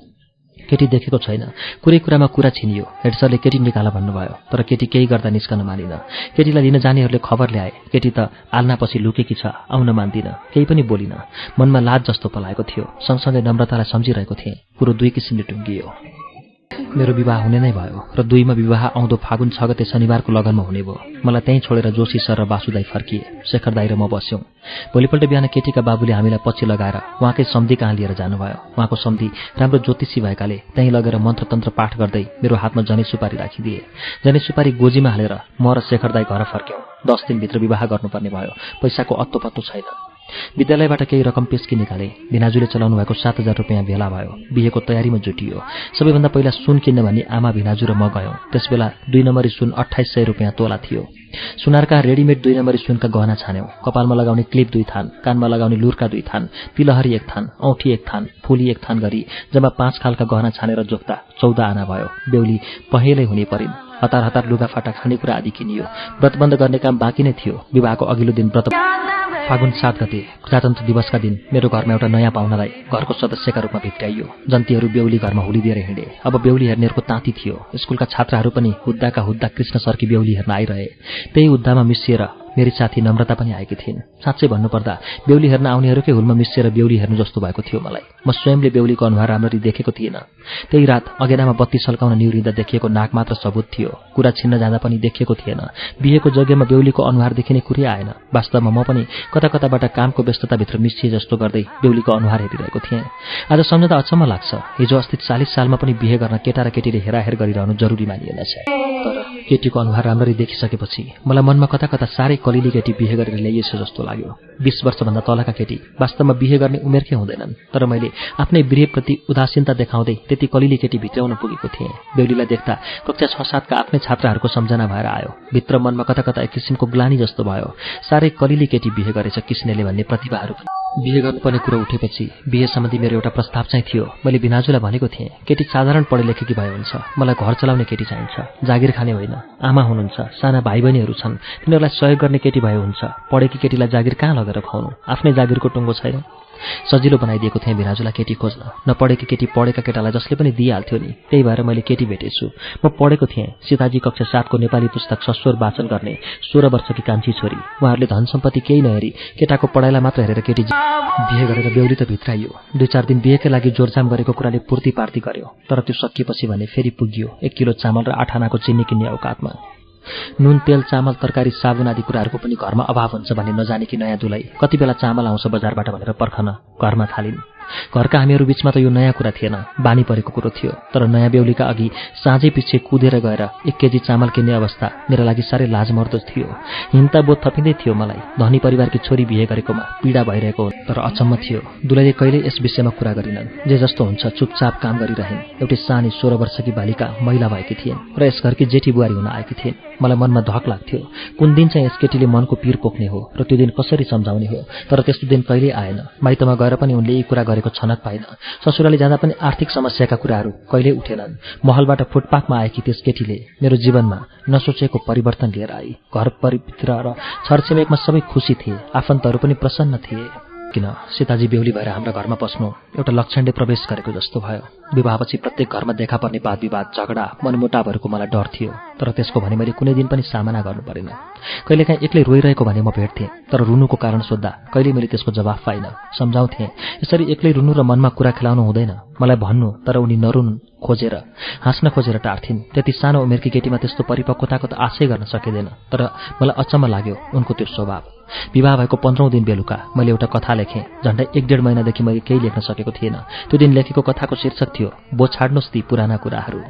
केटी देखेको छैन, कुरै कुरामा कुरा छिनियो। हेड सरले केटी निकाल भन्नुभयो, तर केटी केही गर्दा निस्कन मानिन। केटीलाई लिन जानेहरूले खबर ल्याए, केटी त आल्नापछि लुकेकी छ, आउन मान्दिन, केही पनि बोलिन। मनमा लाज जस्तो पलाएको थियो, सँगसँगै नम्रतालाई सम्झिरहेको थिएँ। कुरो दुई किसिमले टुङ्गियो। मेरो विवाह हुने नै भयो र 2 मा विवाह आउँदो फागुन 6 गते शनिबारको लगनमा हुने भयो। मलाई त्यहीँ छोडेर जोशी सर र वासुदाई फर्किए। शेखर दाई र म बस्यौं। भोलिपल्ट बिहान केटीका बाबुले हामीलाई पछि लगाएर उहाँकै सम्धि कहाँ लिएर जानुभयो। उहाँको सम्धि राम्रो ज्योतिषी भएकाले त्यहीँ लगेर मन्त्रतन्त्र पाठ गर्दै मेरो हातमा जनै सुपारी राखिदिए। जनै सुपारी गोजीमा हालेर म र शेखर दाई घर फर्क्यौं। 10 दिनभित्र विवाह गर्नुपर्ने भयो। पैसाको अत्तो पत्तो छैन। विद्यालयबाट केही रकम पेस्की निकाले। भिनाजुले चलाउनु भएको 7,000 रुपियाँ भेला भयो। बिहेको तयारीमा जुटियो। सबैभन्दा पहिला सुन किन्न भनी आमा भिनाजु र म गयौं। त्यसबेला 2 नम्बरी सुन 2800 रुपियाँ तोला थियो। सुनारका रेडिमेड 2 नम्बरी सुनका गहना छान्यौं। कपालमा लगाउने क्लिप 2 थान, कानमा लगाउने लुर्का 2 थान, तिलहरी 1 थान, औँठी 1 थान, फुली 1 थान गरी जम्मा 5 खालका गहना छानेर जोख्दा 14 आना भयो। बेहुली पहेलै हुने परिन्। हतार हतार लुगाफाटा खानेकुरा आदि किनियो। व्रतबन्ध गर्ने काम बाँकी नै थियो। विवाहको अघिल्लो दिन व्रत फागुन 7 गते प्रजातन्त्र दिवसका दिन मेरो घरमा एउटा नयाँ पाहुनालाई घरको सदस्यका रूपमा भित्राइयो। जन्तीहरू बेहुली घरमा हुलिदिएर हिँडे। अब बेहुली हेर्नेहरूको ताती थियो। स्कुलका छात्राहरू पनि हुद्दाका हुद्दा कृष्ण सरकी बेहुली हेर्न आइरहे। त्यही हुद्दामा मिसिएर मेरी साथी नम्रता पनि आएकी थिइन्। साँच्चै भन्नुपर्दा बेहुली हेर्न आउनेहरूकै हुलमा मिसिएर बेहुली हेर्नु जस्तो भएको थियो मलाई। म स्वयंले बेहुलीको अनुहार राम्ररी देखेको थिइनँ। त्यही रात अगेनामा बत्ती सल्काउन निहुरिँदा देखिएको नाक मात्र सबुत थियो। कुरा छिन्न जाँदा पनि देखिएको थिएन। बिहेको जग्गामा बेहुलीको अनुहार देखिने कुरै आएन। वास्तवमा म पनि कता कताबाट कामको व्यस्तताभित्र मिसिए जस्तो गर्दै बेहुलीको अनुहार हेरिरहेको थिएँ। आज सम्झँदा अचम्म लाग्छ, हिजो अस्ति 40 सालमा पनि बिहे गर्न केटा र केटीले हेराहेर गरिरहनु जरुरी मानिएनछ। तर केटीको अनुहार राम्ररी देखिसकेपछि मलाई मनमा कता कता साह्रै कलिली केटी बिहे गरेर ल्याइएछ जस्तो लाग्यो। 20 वर्षभन्दा तलका केटी वास्तवमा बिहे गर्ने उमेरकै हुँदैनन्, तर मैले आफ्नै बिहेप्रति उदासीनता देखाउँदै त्यति कलिली केटी भित्राउन पुगेको थिएँ। बेहुलीलाई देख्दा कक्षा 6-7 का आफ्नै छात्राहरूको सम्झना भएर आयो। भित्र मनमा कता कता एक किसिमको ग्लानी जस्तो भयो। साह्रै कलिली केटी बिहे गरेछ किस्नेले भन्ने प्रतिभाहरू पनि। बिहे गर्नुपर्ने कुरो उठेपछि बिहे सम्बन्धी मेरो एउटा प्रस्ताव चाहिँ थियो। मैले भिनाजुलाई भनेको थिएँ, केटी साधारण पढे लेखेकी भए हुन्छ, मलाई घर चलाउने केटी चाहिन्छ, जागिर खाने होइन। आमा हुनुहुन्छ, साना भाइ बहिनीहरू छन्, तिनीहरूलाई सहयोग गर्ने केटी भए हुन्छ। पढेकी केटीलाई जागिर कहाँ लगेर खुवाउनु? आफ्नै जागिरको टुङ्गो छैन। सजिलो बनाइदिएको थिएँ भिनाजुलाई केटी खोज्न। नपढेकी केटी पढेका केटालाई जसले पनि दिइहाल्थ्यो नि। त्यही भएर मैले केटी भेटेछु। म पढेको थिएँ। सीताजी कक्षा 7 को नेपाली पुस्तक सस्वर वाचन गर्ने 16 वर्षकी कान्छी छोरी। उहाँहरूले धन सम्पत्ति केही नहेरी केटाको पढाइलाई मात्र हेरेर केटी बिहे गरेर बेहुली त भित्राइयो। 2-4 दिन बिहेकै लागि जोरजाम गरेको कुराले पूर्ति पार्ती गर्यो। तर त्यो सकिएपछि भने फेरि पुग्यो 1 किलो चामल र 8 आनाको चिनी किन्ने औकातमा। नुन, तेल, चामल, तरकारी, साबुन आदि कुराहरूको पनि घरमा अभाव हुन्छ भन्ने नजानेकी नयाँ दुलै कति बेला चामल आउँछ बजारबाट भनेर पर्खन घरमा थालिन्। घरका हामीहरू बीचमा त यो नयाँ कुरा थिएन, बानी परेको कुरो थियो। तर नयाँ बेहुलीका अघि साँझै पछि कुदेर गएर 1 केजी चामल किन्ने अवस्था मेरा लागि साह्रै लाजमर्दो थियो। हिन्ता बोध थपिँदै थियो मलाई। धनी परिवारकी छोरी बिहे गरेकोमा पीडा भइरहेको हो। तर अचम्म थियो, दुलैले कहिल्यै यस विषयमा कुरा गरिनन्। जे जस्तो हुन्छ चुपचाप काम गरिरहन्। एउटी सानी 16 वर्षकी बालिका महिला भएकी थिइन् र यस घरकी जेठी बुहारी हुन आएकी थिइन्। मलाई मनमा धक लाग्थ्यो, कुन दिन चाहिँ यस केटीले मनको पीर पोख्ने हो र त्यो दिन कसरी सम्झाउने हो। तर त्यस्तो दिन कहिल्यै आएन। माइतमा गएर पनि उनले यी कुरा गरेको छनक पाइन। ससुराली जाँदा पनि आर्थिक समस्याका कुराहरू कहिल्यै उठेनन्। महलबाट फुटपाथमा आएकी त्यस केटीले मेरो जीवनमा नसोचेको परिवर्तन लिएर आई। घर परिभित्र र छरछिमेकमा सबै खुसी थिए, आफन्तहरू पनि प्रसन्न थिए। किन सीताजी बेहुली भएर हाम्रा घरमा बस्नु एउटा लक्षणले प्रवेश गरेको जस्तो भयो। विवाहपछि प्रत्येक घरमा देखा पर्ने वाद विवाद, झगडा, मनमुटावहरूको मलाई डर थियो। तर त्यसको भने मैले कुनै दिन पनि सामना गर्नु परेन। कहिलेकाहीँ एक्लै रोइरहेको भने म भेट्थेँ, तर रुनुको कारण सोद्धा कहिले मैले त्यसको जवाफ पाइनँ। सम्झाउँथेँ, यसरी एक्लै रुनु र मनमा कुरा खेलाउनु हुँदैन, मलाई भन्नु, तर उनी नरुनु खोजेर हाँस्न खोजेर टार्थिन्। त्यति सानो उमेरकी केटीमा त्यस्तो परिपक्वताको त आशै गर्न सकिँदैन। तर मलाई अचम्म लाग्यो उनको त्यो स्वभाव। विवाह भएको 15औं दिन बेलुका मैले एउटा कथा लेखेँ। झन्डै 1-1.5 महिनादेखि मैले केही लेख्न सकेको थिएन। त्यो दिन लेखेको कथाको शीर्षक थियो बो छाड्नुहोस् ती पुराना कुराहरू।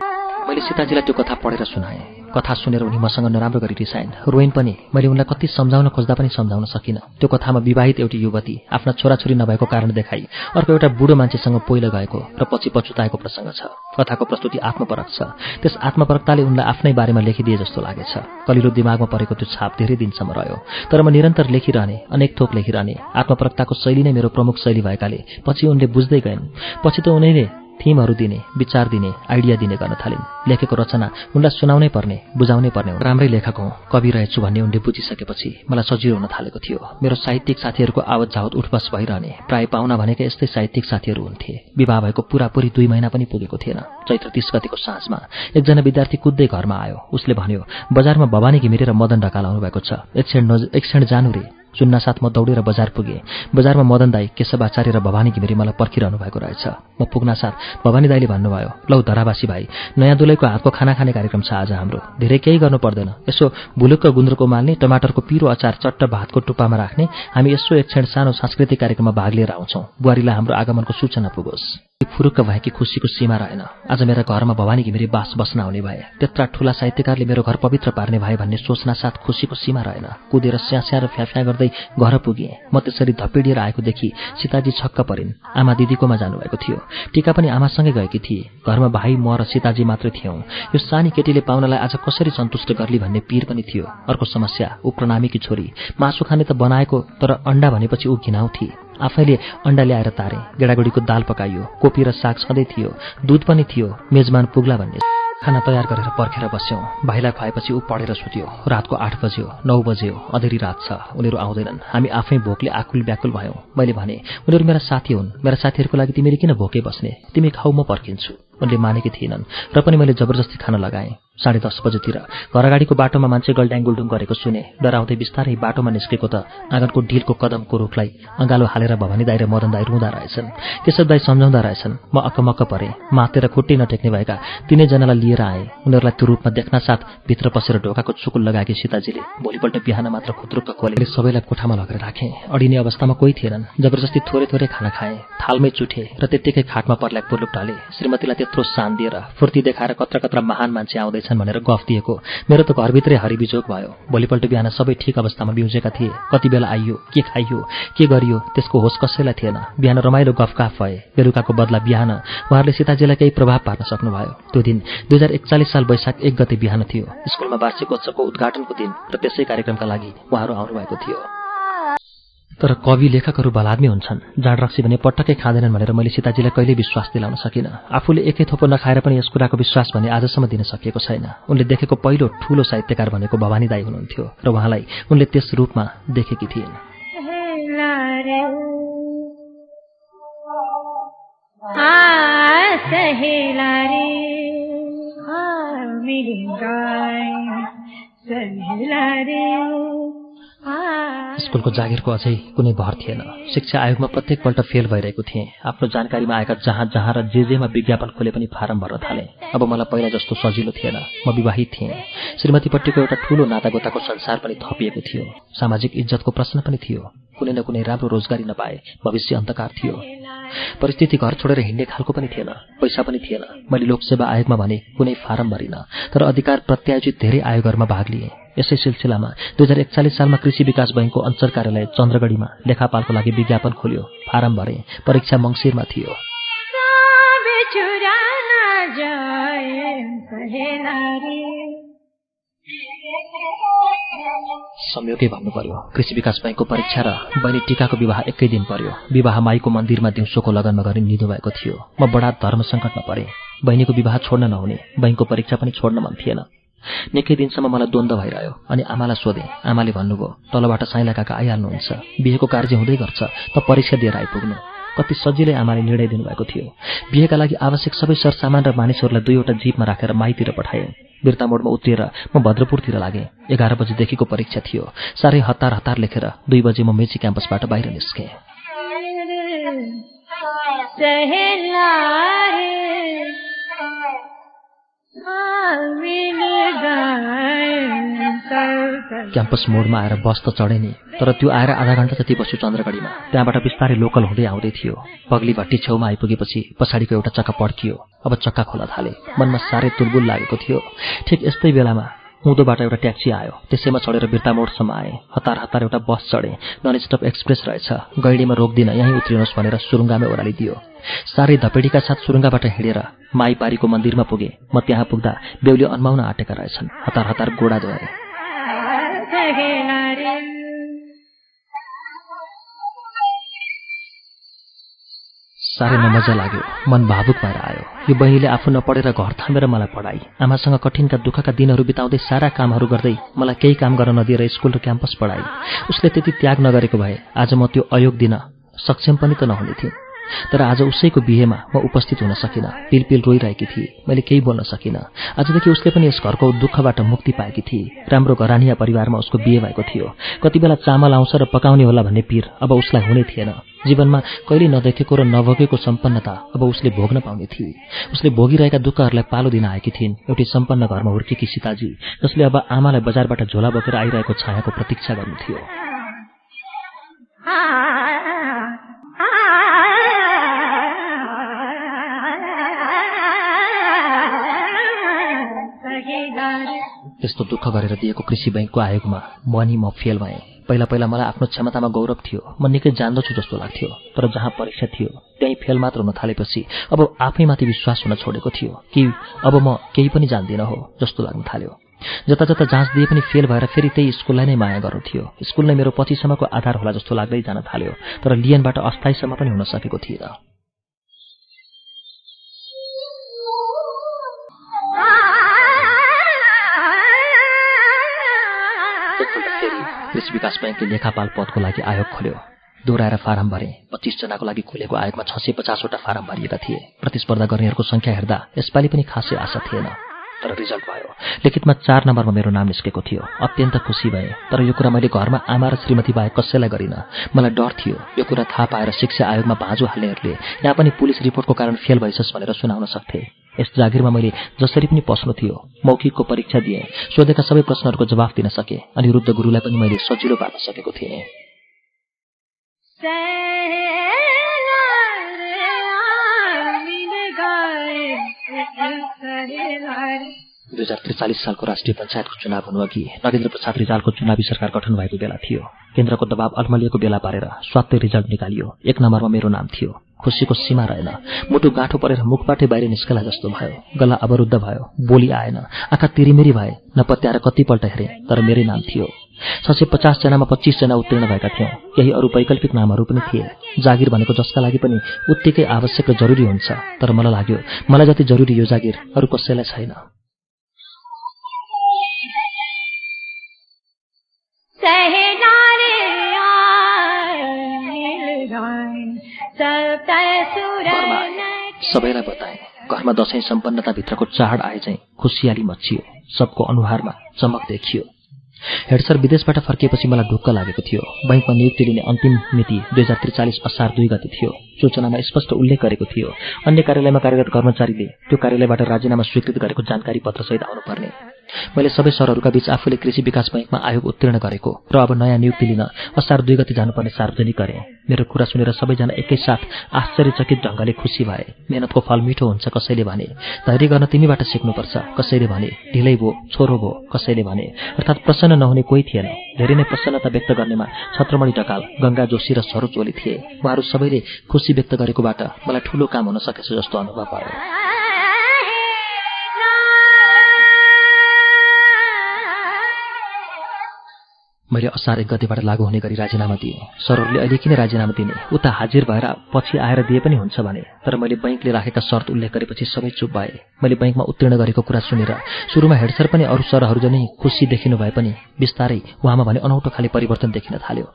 मैले सीताजीलाई त्यो कथा पढेर सुनाएँ। कथा सुनेर उनी मसँग नराम्रो गरी रिसाइन्, रोइन् पनि। मैले उनलाई कति सम्झाउन खोज्दा पनि सम्झाउन सकिनँ। त्यो कथामा विवाहित एउटी युवती आफ्ना छोराछोरी नभएको कारण देखाई अर्को एउटा बुढो मान्छेसँग पहिलो गएको र पछि पछुताएको प्रसङ्ग छ। कथाको प्रस्तुति आत्मपरक छ। त्यस आत्मपरकताले उनलाई आफ्नै बारेमा लेखिदिए जस्तो लागेछ। कलिलो दिमागमा परेको त्यो छाप धेरै दिनसम्म रह्यो। तर म निरन्तर लेखिरहने, अनेक थोक लेखिरहने। आत्मपरकताको शैली नै मेरो प्रमुख शैली भएकाले पछि उनले बुझ्दै गइन्। पछि त उनीले थीमहरू दिने, विचार दिने, आइडिया दिने गर्न थालिन्। लेखेको रचना उनलाई सुनाउनै पर्ने, बुझाउनै पर्ने हो। राम्रै लेखक हुँ, कवि रहेछु भन्ने उनले बुझिसकेपछि मलाई सजिलो हुन थालेको थियो। मेरो साहित्यिक साथीहरूको आवत जावत उठबस भइरहने। प्राय पाहुना भनेका यस्तै साहित्यिक साथीहरू हुन्थे। विवाह भएको पुरापुरी 2 महिना पनि पुगेको थिएन। चैत्र 30 गतिको साँझमा एकजना विद्यार्थी कुद्दै घरमा आयो। उसले भन्यो, बजारमा भवानी घिमिरे र मदन ढकालाउनु भएको छ, एक क्षण जानु रे। सुन्नासाथ म दौडेर बजार पुगेँ। बजारमा मदन दाई, केशव आचार्य र भवानी घिमिरे मलाई पर्खिरहनु भएको रहेछ। म पुग्नासाथ भवानी दाईले भन्नुभयो, लौ धरावासी भाइ, नयाँ दुलैको हातको खाना खाने कार्यक्रम छ आज हाम्रो। धेरै केही गर्नु पर्दैन, यसो भुलुक्क गुन्द्रुक उमाल्ने, टमाटरको पिरो अचार चट्ट भातको टुप्पामा राख्ने। हामी यसो एक क्षण सानो सांस्कृतिक कार्यक्रममा भाग लिएर आउँछौँ। बुहारीलाई हाम्रो आगमनको सूचना पुगोस्। फुरुक्क भएकी खुसीको सीमा रहेन। आज मेरा घरमा भवानी घिमिरे बास बस्न आउने भए। त्यत्रा ठूला साहित्यकारले मेरो घर पवित्र पार्ने भए भन्ने सोच्ना साथ खुसीको सीमा रहेन। कुदेर स्यास्या र फ्याफ्या गर्दै घर पुगेँ। म त्यसरी धपिडिएर आएको देखि सीताजी छक्क परिन्। आमा दिदीकोमा जानुभएको थियो। टीका पनि आमासँगै गएकी थिए। घरमा भाइ, म र सीताजी मात्रै थियौँ। यो सानी केटीले पाहुनालाई आज कसरी सन्तुष्ट गर्ली भन्ने पीर पनि थियो। अर्को समस्या, ऊ प्रणामीकी छोरी। मासु खाने त बनाएको, तर अण्डा भनेपछि ऊ घिनाउँथे। आफैले अण्डा ल्याएर तारे। गेडागुडीको दाल पकाइयो, कोपी र साग छँदै थियो, दुध पनि थियो। मेजमान पुग्ला भन्ने खाना तयार गरेर पर्खेर बस्यौँ। भाइलाई खुवाएपछि ऊ पढेर सुत्यो। रातको 8 बज्यो, 9 बज्यो, अँधेरी रात छ। उनीहरू आउँदैनन्। हामी आफै भोकले आकुल व्याकुल भयौँ। मैले भने, उनीहरू मेरा साथी हुन्, मेरा साथीहरूको लागि तिमीले किन भोकै बस्ने? तिमी खाऊ, म पर्खिन्छु। उनले मानेकी थिएनन् र पनि मैले जबरजस्ती खान लगाएँ। 10:30 बजेतिर घर अगाडिको बाटोमा मान्छे गल्ड्याङगुल्डुङ गरेको सुने। डराउँदै बिस्तारै बाटोमा निस्केको त आँगनको ढिलको कदमको रुखलाई अँगालो हालेर भवानी दाइ र मदन दाइ रुँदा रहेछन्। केशव दाइ सम्झाउँदा रहेछन्। म अक्कमक्क परेँ। मातेर खुट्टै नटेक्ने भएका तिनैजनालाई लिएर आएँ। उनीहरूलाई त्यो रूपमा देख्नासाथ भित्र पसेर ढोकाको चुकुल लगाएकी सीताजीले भोलिपल्ट बिहान मात्र खुद्रुक्क खोले सबैलाई कोठामा लगेर राखेँ। अडिने अवस्थामा कोही थिएनन्। जबरजस्ती थोरै थोरै खाना खाएँ। थालमै चुठे र त्यत्तिकै खाटमा पर्ल्याक पुर्लुक टाले। श्रीमतीलाई त्यत्रो सान दिएर फुर्ती देखाएर कत्रा कत्रा महान मान्छे आउँदैछन् भनेर गफ दिएको मेरो त घरभित्रै हरिबिजोग भयो। भोलिपल्ट बिहान सबै ठिक अवस्थामा बिउजेका थिए। कति बेला आइयो, के खाइयो, के गरियो त्यसको होस कसैलाई थिएन। बिहान रमाइलो गफगाफ भए। बेलुकाको बदला बिहान उहाँहरूले सीताजीलाई केही प्रभाव पार्न सक्नुभयो। त्यो दिन 2041 साल वैशाख 1 गते बिहान थियो। स्कुलमा वार्षिकोत्सवको उद्घाटनको दिन र त्यसै कार्यक्रमका लागि उहाँहरू आउनुभएको थियो। तर कवि लेखकहरू भलाद्मी हुन्छन्। जाँड रक्सी भने पटक्कै खाँदैनन् भनेर मैले सीताजीलाई कहिल्यै विश्वास दिलाउन सकिनँ। आफूले एकै थोपो नखाएर पनि यस कुराको विश्वास भने आजसम्म दिन सकिएको छैन। उनले देखेको पहिलो ठूलो साहित्यकार भनेको भवानी दाइ हुनुहुन्थ्यो र उहाँलाई उनले त्यस रूपमा देखेकी थिइन्। स्कुलको जागिरको अझै कुनै भर थिएन। शिक्षा आयोगमा प्रत्येकपल्ट फेल भइरहेको थिएँ। आफ्नो जानकारीमा आएका जहाँ जहाँ र जेमा विज्ञापन खोले पनि फारम भर्न थालेँ। अब मलाई पहिला जस्तो सजिलो थिएन। म विवाहित थिएँ। श्रीमतीपट्टिको एउटा ठूलो नातागोताको संसार पनि थपिएको थियो। सामाजिक इज्जतको प्रश्न पनि थियो। कुनै न कुनै राम्रो रोजगारी नपाए भविष्य अन्धकार थियो। परिस्थिति घर छोडेर हिँड्ने खालको पनि थिएन। पैसा पनि थिएन। मैले लोकसेवा आयोगमा भने कुनै फारम भरिन, तर अधिकार प्रत्यायोजित धेरै आयोगहरूमा भाग लिएँ। यसै सिलसिलामा 2041 सालमा कृषि विकास बैंकको अञ्चल कार्यालय चन्द्रगढीमा लेखापालको लागि विज्ञापन खोल्यो। फारम भरे। परीक्षा मङ्सिरमा थियो। संयोगै भन्नु पर्यो। कृषि विकास बैंकको परीक्षा र बहिनी टीकाको विवाह एकै दिन पर्यो। विवाह माईको मन्दिरमा दिउँसोको लगनमा गरी निधो भएको थियो। म बडा धर्म सङ्कटमा परेँ। बहिनीको विवाह छोड्न नहुने, बैंकको परीक्षा पनि छोड्न मन थिएन। निकै दिनसम्म मलाई द्वन्द्व भइरह्यो। अनि आमालाई सोधेँ। आमाले भन्नुभयो, तलबाट साइला काका आइहाल्नुहुन्छ, बिहेको कार्य हुँदै गर्छ त परीक्षा दिएर आइपुग्नु। कति सजिलै आमाले निर्णय दिनुभएको थियो। बिहेका लागि आवश्यक सबै सरसामान र मानिसहरूलाई 2वटा जीपमा राखेर माईतिर पठाएँ। बिर्ता मोडमा उत्रिएर म भद्रपुरतिर लागेँ। 11 बजेदेखिको परीक्षा थियो। साह्रै हतार लेखेर 2 बजे म मेची क्याम्पसबाट बाहिर निस्केँ। क्याम्पस मोडमा आएर बस त चढे नि, तर त्यो आएर आधा घण्टा जति बस्यो चन्द्रगढीमा। त्यहाँबाट बिस्तारै लोकल हुँदै आउँदै थियो। पगली भट्टी छेउमा आइपुगेपछि पछाडिको एउटा चक्का पड्कियो। अब चक्का खोला थाले। मनमा साह्रै तुलबुल लागेको थियो। ठिक यस्तै बेलामा उँधोबाट एउटा ट्याक्सी आयो। त्यसैमा चढेर बिर्ता मोडसम्म आएँ। हतार एउटा बस चढेँ। नन स्टप एक्सप्रेस रहेछ। गैडीमा रोक्दिन, यहीँ उत्रिनुहोस् भनेर सुरुङ्गामै ओह्रालिदियो। साह्रै धपेडीका साथ सुरुङ्गाबाट हिँडेर माई पारीको मन्दिरमा पुगेँ। म त्यहाँ पुग्दा बेहुली अन्माउन आँटेका रहेछन्। हतार गोडा धोए। साह्रै नमजा लाग्यो। मन भावुक भएर आयो। यो बहिनीले आफू नपढेर घर थामेर मलाई पढाई, आमासँग कठिनका दुःखका दिनहरू बिताउँदै सारा कामहरू गर्दै मलाई केही काम गर्न नदिएर स्कुल र क्याम्पस पढाई। उसले त्यति त्याग नगरेको भए आज म त्यो अयोग दिन सक्षम पनि त नहुने थिएँ। तर आज उसैको बिहेमा म उपस्थित हुन सकिनँ। पिलपिल रोइरहेकी थिए। मैले केही बोल्न सकिनँ। आजदेखि उसले पनि यस घरको दुःखबाट मुक्ति पाएकी थिए। राम्रो घरानिया परिवारमा उसको बिहे भएको थियो। कति बेला चामल आउँछ र पकाउने होला भन्ने पीर अब उसलाई हुने थिएन। जीवनमा कहिले नदेखेको र नभोगेको सम्पन्नता अब उसले भोग्न पाउने थिए। उसले भोगिरहेका दुःखहरूलाई पालो दिन आएकी थिइन्। एउटी सम्पन्न घरमा हुर्केकी सीताजी, जसले अब आमालाई बजारबाट झोला बोकेर आइरहेको छायाको प्रतीक्षा गर्नु थियो। त्यस्तो दुःख गरेर दिएको कृषि बैंकको आयोगमा म फेल भएँ। पहिला मलाई आफ्नो क्षमतामा गौरव थियो। म निकै जान्दछु जस्तो लाग्थ्यो। तर जहाँ परीक्षा थियो त्यही फेल मात्र हुन थालेपछि अब आफैमाथि विश्वास हुन छोडेको थियो कि अब म केही पनि जान्दिनँ हो जस्तो लाग्न थाल्यो। जता जाँच दिए पनि फेल भएर फेरि त्यही स्कुललाई नै माया गर्नु थियो। स्कुल नै मेरो पछिसम्मको आधार होला जस्तो लाग्दै जान थाल्यो। तर लियनबाट अस्थायीसम्म पनि हुन सकेको थिएन। कृषि विकास बैंकले लेखापाल पदको लागि आयोग खोल्यो। दोहोऱ्याएर फारम भरे। 25 जनाको लागि खोलेको आयोगमा 650 वटा फारम भरिएका थिए। प्रतिस्पर्धा गर्नेहरूको संख्या हेर्दा यसपालि पनि खासै आशा थिएन। तर रिजल्ट भयो। लिखितमा 4 नम्बरमा मेरो नाम निस्केको थियो। अत्यन्त खुसी भएँ, तर यो कुरा मैले घरमा आमा र श्रीमती बाहेक कसैलाई गरिन। मलाई डर थियो यो कुरा थाहा पाएर शिक्षा आयोगमा भाँजो हाल्नेहरूले यहाँ पनि पुलिस रिपोर्टको कारण फेल भइसस् भनेर सुनाउन सक्थे। यस जागिरमा मैले जसरी पनि पस्नु थियो मौखिकको परीक्षा दिएँ, सोधेका सबै प्रश्नहरूको जवाफ दिन सके अनि रुद्ध गुरुलाई पनि मैले सजिलो पार्न सकेको थिएँ। 2043 सालको राष्ट्रिय पञ्चायतको चुनाव हुनुअघि नगेन्द्र प्रसाद रिजालको चुनावी सरकार गठन भएको बेला थियो। केन्द्रको दबाव अल्मलिएको बेला पारेर स्वात्तै रिजल्ट निकालियो। 1 नम्बरमा मेरो नाम थियो। खुसीको सीमा रहेन। मुटु गाँठो परेर मुखबाटै बाहिर निस्कला जस्तो भयो। गला अवरुद्ध भयो, बोली आएन, आँखा तिरिमिरी भए। नपत्याएर कतिपल्ट हेरेँ तर मेरै नाम थियो। 650 जनामा 25 जना उत्तीर्ण भएका थियौँ। केही अरू वैकल्पिक नामहरू पनि थिए। जागिर भनेको जसका लागि पनि उत्तिकै आवश्यक र जरुरी हुन्छ, तर मलाई लाग्यो मलाई जति जरुरी यो जागिर अरू कसैलाई छैन। सबैलाई बताएँ। घरमा दशैं सम्पन्नताभित्रको चाड आए चाहिँ खुसियाली मच्चियो। सबको अनुहारमा चमक देखियो। हेड सर विदेशबाट फर्किएपछि मलाई ढुक्क लागेको थियो। बैंकमा नियुक्ति लिने अन्तिम मिति 2043 असार 2 गते थियो। सूचनामा स्पष्ट उल्लेख गरेको थियो अन्य कार्यालयमा कार्यरत कर्मचारीले त्यो कार्यालयबाट राजीनामा स्वीकृत गरेको जानकारी पत्रसहित आउनुपर्ने। मैले सबै सरहरूका बीच आफूले कृषि विकास बैंकमा आयोग उत्तीर्ण गरेको र अब नयाँ नियुक्ति लिन असार 2 गते जानुपर्ने सार्वजनिक गरेँ। मेरो कुरा सुनेर सबैजना एकैसाथ आश्चर्यचकित ढङ्गले खुसी भए। मेहनतको फल मिठो हुन्छ कसैले भने, धैर्य गर्न तिमीबाट सिक्नुपर्छ कसैले भने, ढिलै भो छोरो भो कसैले भने। अर्थात् प्रसन्न नहुने कोही थिएन। धेरै नै प्रसन्नता व्यक्त गर्नेमा छत्रमणि ढकाल, गंगा जोशी र सरोज ओली थिए। उहाँहरू सबैले खुसी व्यक्त गरेकोबाट मलाई ठूलो काम हुन सकेछ जस्तो अनुभव भयो। मैले असार 1 गतेबाट लागू हुने गरी राजीनामा दिएँ। सरहरूले अहिले किन राजीनामा दिने, उता हाजिर भएर पछि आएर दिए पनि हुन्छ भने, तर मैले बैंकले राखेका शर्त उल्लेख गरेपछि सबै चुप भए। मैले बैंकमा उत्तीर्ण गरेको कुरा सुनेर सुरुमा हेडसर पनि अरू सरहरू जनै खुसी देखिनु भए पनि बिस्तारै उहाँमा भने अनौठो खाले परिवर्तन देखिन थाल्यो।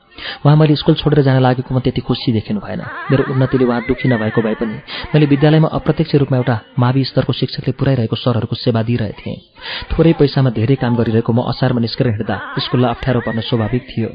उहाँ मैले स्कुल छोडेर जान लागेकोमा त्यति खुसी देखिनु भएन। मेरो उन्नतिले उहाँ दुखी नभएको भए पनि मैले विद्यालयमा अप्रत्यक्ष रूपमा एउटा मावि स्तरको शिक्षकले पुर्याइरहेको सरहरूको सेवा दिइरहेको थिएँ। थोरै पैसामा धेरै काम गरिरहेको म असारमा निस्केर हिँड्दा स्कुललाई अप्ठ्यारो पर्न स्वाभाविक थियो।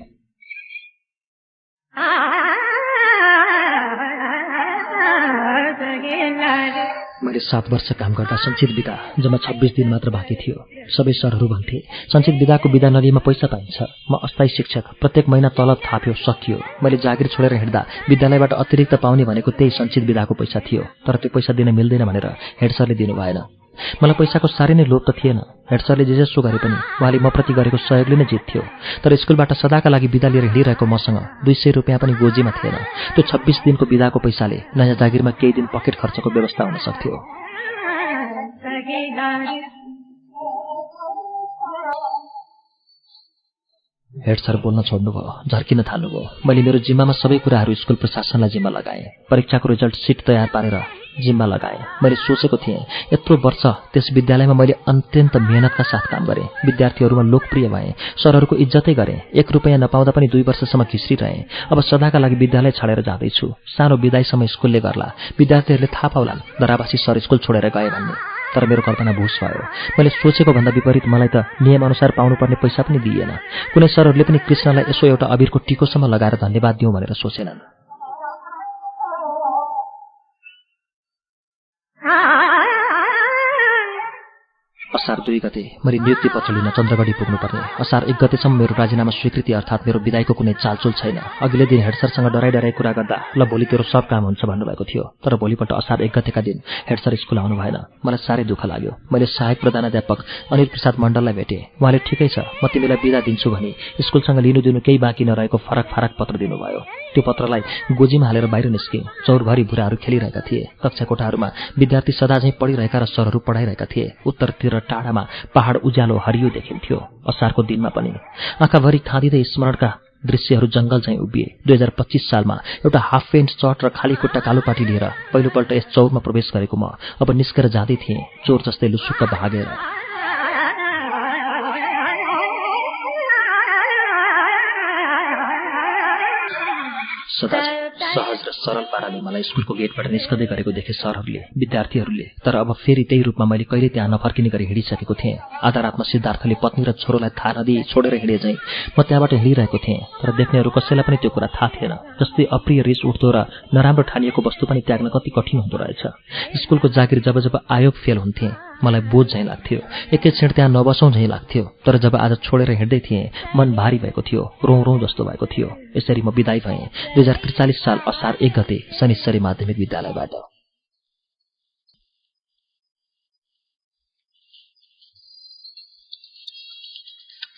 मैले 7 वर्ष काम गर्दा सञ्चित बिदा जम्मा 26 दिन मात्र बाँकी थियो। सबै सरहरू भन्थे सञ्चित बिदाको बिदा नलिएमा पैसा पाइन्छ। म अस्थायी शिक्षक, प्रत्येक महिना तलब थाप्यो सकियो। मैले जागिर छोडेर हिँड्दा विद्यालयबाट अतिरिक्त पाउने भनेको त्यही सञ्चित बिदाको पैसा थियो, तर त्यो पैसा दिन मिल्दैन भनेर हेडसरले दिनु भएन। मलाई पैसाको साह्रै नै लोभ त थिएन। हेडसरले जेसो गरे पनि उहाँले म प्रति गरेको सहयोगले नै जित्थ्यो। तर स्कुलबाट सदाका लागि बिदा लिएर हिँडिरहेको मसँग 200 रुपियाँ पनि गोजीमा थिएन। त्यो 26 दिनको बिदाको पैसाले नयाँ जागिरमा केही दिन पकेट खर्चको व्यवस्था हुन सक्थ्यो। हेडसर बोल्न छोड्नुभयो, झर्किन थाल्नुभयो। मैले मेरो जिम्मामा सबै कुराहरू स्कुल प्रशासनलाई जिम्मा लगाएँ। परीक्षाको रिजल्ट सिट तयार पारेर जिम्मा लगाएँ। मैले सोचेको थिएँ यत्रो वर्ष त्यस विद्यालयमा मैले अत्यन्त मेहनतका साथ काम गरेँ। विद्यार्थीहरूमा लोकप्रिय भएँ, सरहरूको इज्जतै गरेँ। 1 रुपैयाँ नपाउँदा पनि 2 वर्षसम्म घिस्रिरहेँ। अब सदाका लागि विद्यालय छाडेर जाँदैछु। सानो विदाईसम्म स्कुलले गर्ला, विद्यार्थीहरूले थाहा पाउलान् दराबासी सर स्कुल छोडेर गए भन्ने। तर मेरो कल्पना भुस भयो। मैले सोचेको भन्दा विपरीत मलाई त नियमअनुसार पाउनुपर्ने पैसा पनि दिइएन। कुनै सरहरूले पनि कृष्णलाई यसो एउटा अबिरको टिकोसम्म लगाएर धन्यवाद दिउँ भनेर सोचेनन्। असार 2 गते मैले नियुक्ति पत्र लिन चन्द्रगढी पुग्नुपर्ने। असार 1 गतेसम्म मेरो राजीनामा स्वीकृति अर्थात् मेरो विदाईको कुनै चालचुल छैन। अघिल्लो दिन हेडसरसँग डराई कुरा गर्दा ल भोलि तेरो सब काम हुन्छ भन्नुभएको थियो। तर भोलिपल्ट असार 1 गतेका दिन हेडसर स्कुल आउनु भएन। मलाई साह्रै दुःख लाग्यो। मैले सहायक प्रधानाध्यापक अनिल प्रसाद मण्डललाई भेटेँ। उहाँले ठिकै छ म तिमीलाई बिदा दिन्छु भनी स्कुलसँग लिनु दिनु केही बाँकी नरहेको फरक पत्र दिनुभयो। त्यो पत्रलाई गोजीमा हालेर बाहिर निस्केँ। चौरभरि भुराहरू खेलिरहेका थिए। कक्षा कोठाहरूमा विद्यार्थी सदा झैँ पढिरहेका र सरहरू पढाइरहेका थिए। उत्तरतिर टाढामा पहाड उज्यालो हरियो देखिन्थ्यो। असारको दिनमा पनि आँखाभरि खाँदिँदै स्मरणका दृश्यहरू जंगल झैँ उभिए। 2025 सालमा एउटा हाफ पेन्ट सर्ट र खाली खुट्टा कालोपाटी लिएर पहिलोपल्ट यस चौरमा प्रवेश गरेको म अब निस्केर जाँदै थिएँ, चोर जस्तै लुसुक्क भागेर। सहज र सरल पाराले मलाई स्कुलको गेटबाट निस्कदै गरेको देखे सरहरूले, विद्यार्थीहरूले। तर अब फेरि त्यही रूपमा मैले कहिले त्यहाँ नफर्किने गरी हिँडिसकेको थिएँ। आधा रातमा सिद्धार्थले पत्नी र छोरोलाई थाहा नदिई छोडेर हिँडे झैँ म त्यहाँबाट हिँडिरहेको थिएँ। तर देख्नेहरू कसैलाई पनि त्यो कुरा थाहा थिएन। जस्तै अप्रिय रिस उठ्दो र नराम्रो ठानिएको वस्तु पनि त्याग्न कति कठिन हुँदो रहेछ। स्कुलको जागिर जब जब आयोग फेल हुन्थे मलाई बोझ झैँ लाग्थ्यो। एकैछिन त्यहाँ नबसौँ झैँ लाग्थ्यो। तर जब आज छोडेर हिँड्दै थिएँ मन भारी भएको थियो, रौँ रौँ जस्तो भएको थियो। यसरी म बिदाई भएँ 2043 साल असार 1 गते शनिश्चरी माध्यमिक विद्यालयबाट।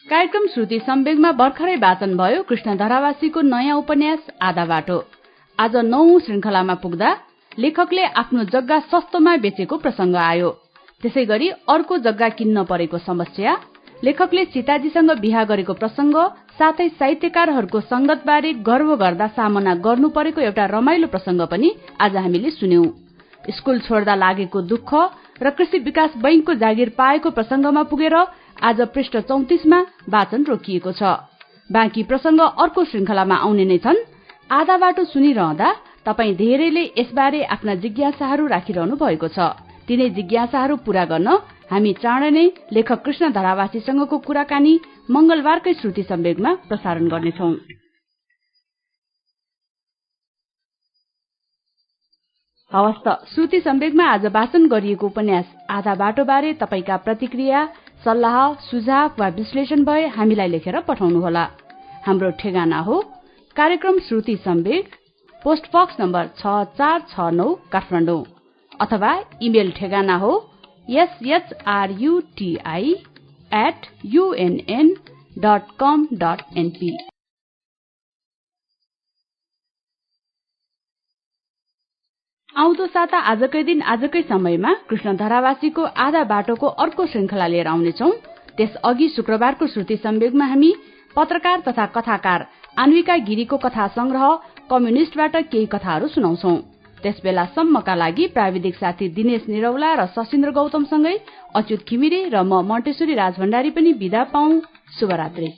कार्यक्रम श्रुति सम्वेगमा भर्खरै वाचन भयो कृष्ण धरावासीको नयाँ उपन्यास आधा बाटो। आज 9औं श्रृंखलामा पुग्दा लेखकले आफ्नो जग्गा सस्तोमा बेचेको प्रसंग आयो। त्यसैगरी अर्को जग्गा किन्न परेको समस्या, लेखकले सीताजीसँग बिहा गरेको प्रसंग, साथै साहित्यकारहरूको संगतबारे गर्व गर्दा सामना गर्नु परेको एउटा रमाइलो प्रसंग पनि आज हामीले सुन्यौं। स्कूल छोड्दा लागेको दुःख र कृषि विकास बैंकको जागिर पाएको प्रसंगमा पुगेर आज पृष्ठ 34 मा वाचन रोकिएको छ। बाँकी प्रसंग अर्को श्रृंखलामा आउने नै छन्। आधा बाटो सुनिरहँदा तपाई धेरैले यसबारे आफ्ना जिज्ञासाहरू राखिरहनु भएको छ। तिनै जिज्ञासाहरू पूरा गर्न हामी चाँडै नै लेखक कृष्ण धरावासीसँगको कुराकानी मंगलबारकै श्रुति सम्वेगमा प्रसारण गर्नेछौं। हवस् त, श्रुति सम्वेगमा आज वाचन गरिएको उपन्यास आधा बाटो बारे तपाईका प्रतिक्रिया, सल्लाह, सुझाव वा विश्लेषण भए हामीलाई लेखेर पठाउनुहोला। हाम्रो ठेगाना हो कार्यक्रम श्रुति Samveg, post box number 6469 Kathmandu, अथवा इमेल ठेगाना हो shruti@unn.com.np। आउँदो साता आजकै दिन आजकै समयमा कृष्ण धरावासीको आधा बाटोको अर्को श्रृंखला लिएर आउनेछौं। त्यसअघि शुक्रबारको श्रुति सम्वेगमा हामी पत्रकार तथा कथाकार अन्विका गिरीको कथा संग्रह कम्युनिस्टबाट केही कथाहरू सुनाउँछौं। त्यसबेलासम्मका लागि प्राविधिक साथी दिनेश निरौला र सशिन्द्र गौतमसँगै अच्युत घिमिरे र म मन्टेश्वरी राजभण्डारी पनि बिदा पाऊँ। शुभरात्री।